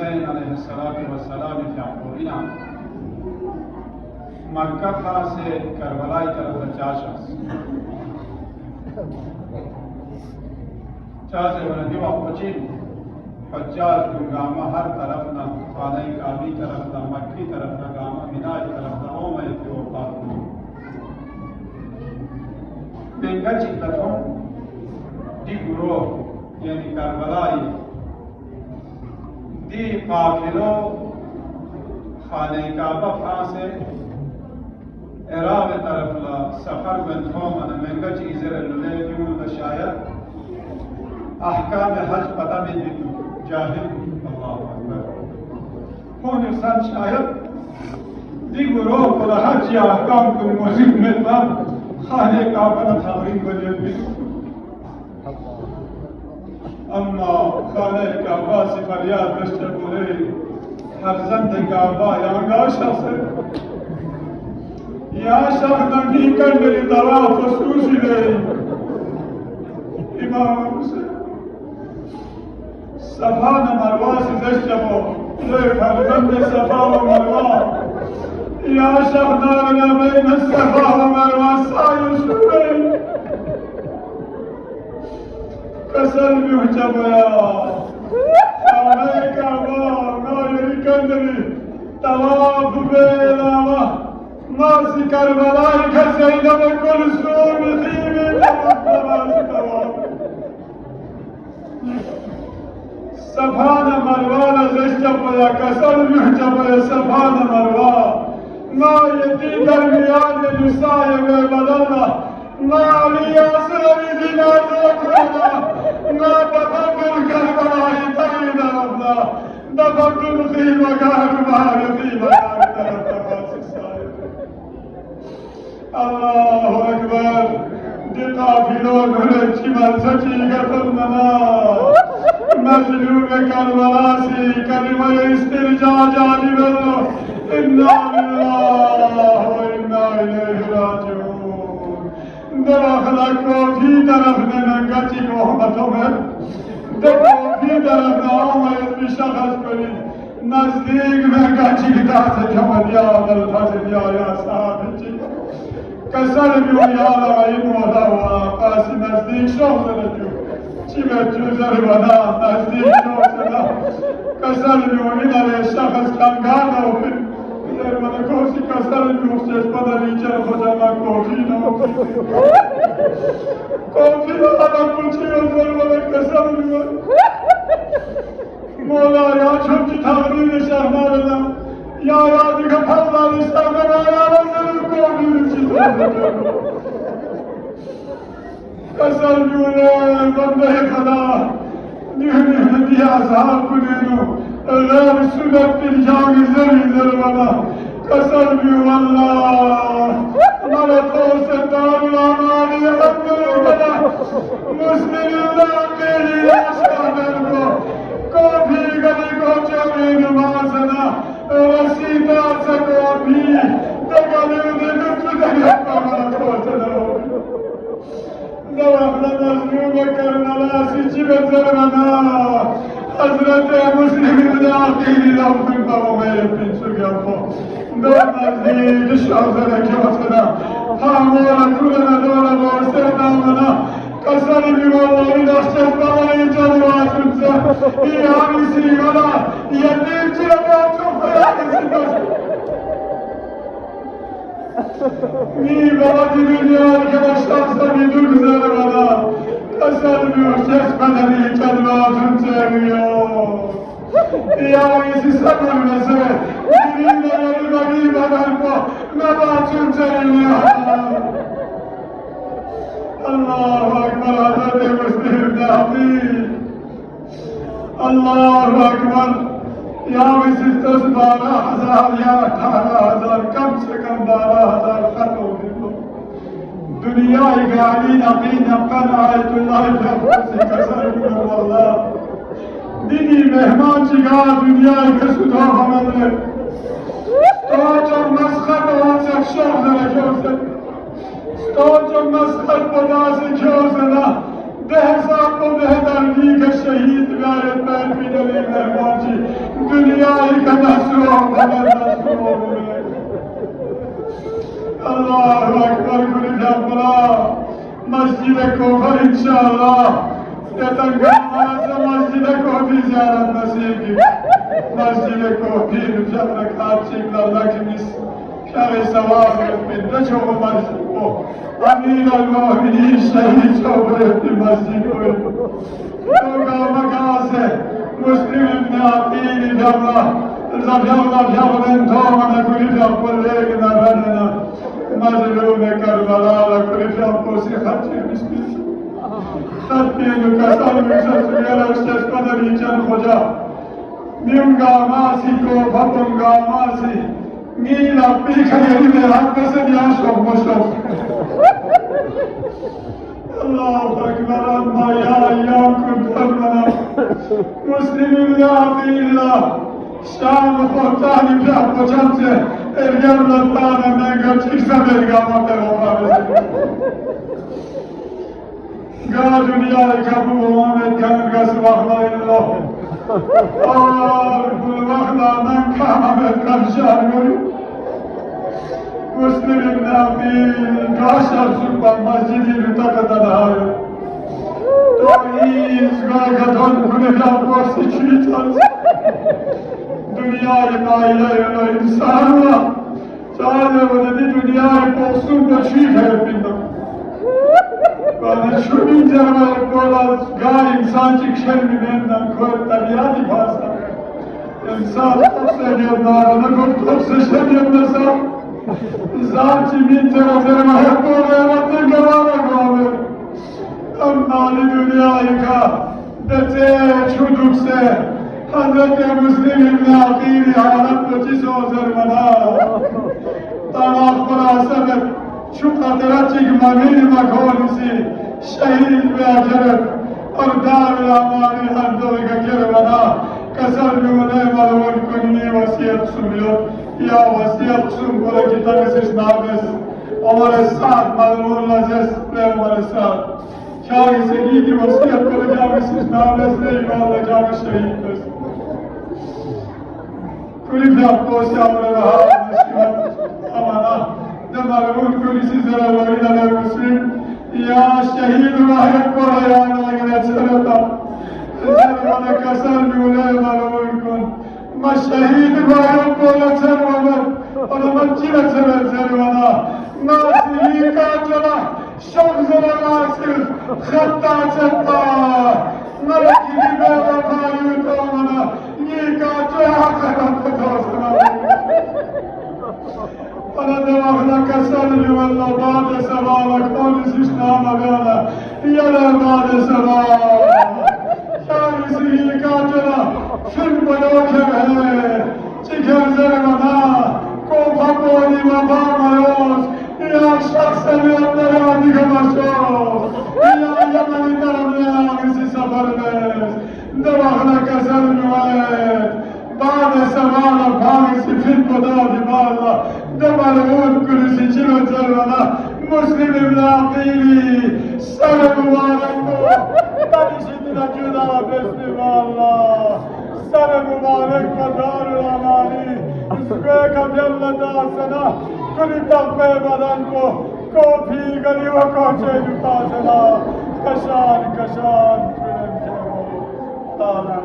حسین علیه السلام فیعقوبینا مکه خاصه کربلای طرف چاش است چاش بلندی و پچین حجاج گامه هر طرف نا خانه کعبی طرف نا مکی طرف نا گامه منای طرف نا اومه که وفات کنی بینگا چیتتون دی گروه یعنی کربلای دی قافلو خانه کعبه خاصه عراق طرف لا سفر بنتهم انا منگا چیزر لله جمعو دا شاید احکام حج پتا میں دیتو جاہل اللہ اکبر کون انسان شاید دی گروہ کو دا حج یا احکام کو موزید ملتا خانه کعبه تحریم بلیت بیتو اما خانه کعبه سی فریاد دشته بوله حفظند کعبه یانگا شخصه یا شخصن کی کندلی دوا خصوصی دے امام حسین صفا و مروه سی دشته بو فرزند صفا و مروه یا شخصن بین صفا و مروه سعی شده کسل محجب یا خانه کعبه نایری کندلی طواف بیلاوه ماسی کربلای که زینب کلثوم خیمه صفان مروان زشت پیا کسل محجب صفان مروان ما یتی درمیان نسای بدنا ما علی آسرمی دینار کرنا ما تفکر کربلای تقید ربنا تفکر خیمه کربلای خیمه الله أكبر دي قافلون هلتي مرسكي قتلنا مظلوم كربلاسي كلمة استرجاع جانب الله إنا لله وإنا إليه راجعون درخلك وفي درخنا ننقتي محمد في درخنا عمر بشخص قليل نزدیک ننقتي داس جمد يا ذا الفضل يا صاحبي کسر بیویالا و این مودا و قاسی نزدیک شوز نجو چی به جوزر ودا نزدیک شوز نجو کسر بیویالا شخص کنگانا و پی در من کوسی کسر بیویالا پدا ریچر خجانا کوفی نو کوفی آنا کچی ازور من کسر بیویالا مولا یا چونکی تغییر شهمارنا یا یادی که پردان استغنا یا وزر کوفی قسم جونے بندے خدا نهدی اصحاب کنینو غیر سنت تلجاوی زری زرمنا قسم جو اللہ ملکو ستار الامانی حمد لکنا مسلم اللہ قیلی اشکانر کو کوفی گلی کو چوری نمازنا رسیدہ سکو بھی دگلی نوحنا مظلوم کرنالاسی چی بزرمنا حضرت مسلم داخلی لفظ بابا پیچو گفت دو نزدیک شازر کیوتنا همورا کلنا دورا بورسه نامنا کسانی بیوالایی داشتن بابایی جلواتونسا ایرانی سیگانا یدیم چرکاتون خیلی داشتن می بابا دیویدیار که باشتانسا بیدور زرمانا کسل بیوش جسمنی کلماتون چهریو یا ایسی سبول مسئله دیوین داری بگی بدن با نباتون چهریو الله اکبر حضرت مسلم داخلی الله اکبر یا ویسی تس 12,000 یا 18,000 کم سے کم 12,000 خط ہو گئے دنیا گالی نقین نقل آیت اللہ فیفرسی کسر کنو اللہ دینی مہمان چگا دنیا کے سدھا حمل لے تو جو مسخط ہو سے شوق نرکیو سے تو جو مسخط پدا سے کیو سے نا ده حساب کو ده درگی که شهید بیارد من بیدلی مهمان چی دنیایی که نصرهم خبر نصرهم الله اکبر کنید اقبلا مسجد کوفه انشاءالله یتنگام از مسجد کوفی زیارت نصیب مسجد کوفی رجب رکات چیکلالله که نیست شر سواب بنده چوب مسجد کو امیر المؤمنین شهید چوب رفتی مسجد کو توگا مکاسه مسلم ابن عقیل جبرا زفیاغ انتومن کنید اقبل لیگ نردنا مظلوم کربلا لکنید اقبل سی خطیر بسمیش خطیر کسان میشه سویرش چشم دریچن خجا نیمگاماسی کو پپنگاماسی نیلا پیکری به حق بسن یا شب مشب الله اکبر اما یا ایام کن فرمنا مسلمین لاقی الله شام خورتانی پیاد بچانسه ارگر لطانه منگر چیکسا برگاما تروفا بزن گا دنیای کبو آمد کنگا سبحانه الله بل وقتا من کامت کنشار گوی مسلم نامی کاشر سبا مسجدی لطاقتا دهائی تو ایزگاه کتون کنه کبوسی چی چانسی دنیای نایله انسان و چاله ودی دنیای پوسون به چی خیر بیندم و شومی جرمه کولا گاه انسان چی کشر میبندم کوی طبیعتی پاسم انسان توسه گرداره نگفت توسه شدیم نسا زاچی مین ترازر مهر کوله وقتی گواره گواره اما دنیای که دته چودوکسه حضرت مسلم ابن عقیل حالت به چیز آزر منا تمام خلاصه چو قطرت یک ممین مکانسی شهید به اجرت اور دار الامانی هر دوی که کرمنا کسر بیونه ملون کنی وسیعت سمیت یا وسیعت سم بوله که تنسیش نامس عمر سعد ملون لزیس عمر سعد چاہی سگی کی وسیعت بوله جامع سیش نامس نہیں والا جامع شہید بس کلی دفتوسی امر رها نشیمت امانا دمالون کلی سی زرالوری علی مسلم یا شهید واحد پر حیان آگره چرتا زرمان کسر بیوله مالون کن ما شهید واحد پر چرمت اور من چیل چرت زرمانا ناسیلی کاچنا شب زرماسل خطا چتا ملکی بے وفایی تو منا یہ کاچے حقیقت دوستنا انا دماغنا کسر لیوالا بعد سبالا کونی سشناما بیانا یلا بعد سبالا شاہی سی کاچنا فن بلوکم ہے چکر زرمنا کوفا بولی وفا مایوس یا شخص لیوالا یادی کمشوس یا یمنی درمی آگسی سفر بیس دماغنا کسر لیوالا بعد سبالا بھاگسی فن بدادی بالا دمالون کلسی چلو چلونا مسلم ابن عقیلی سر مبارک کو تنشیدنا جدا بسم الله سر مبارک و دار الامانی اسکوئے کا جلت آسنا کلی تقبے بدن کو کوفی گلی و کوچے دکاسنا کشان کشان کنن جمو تانا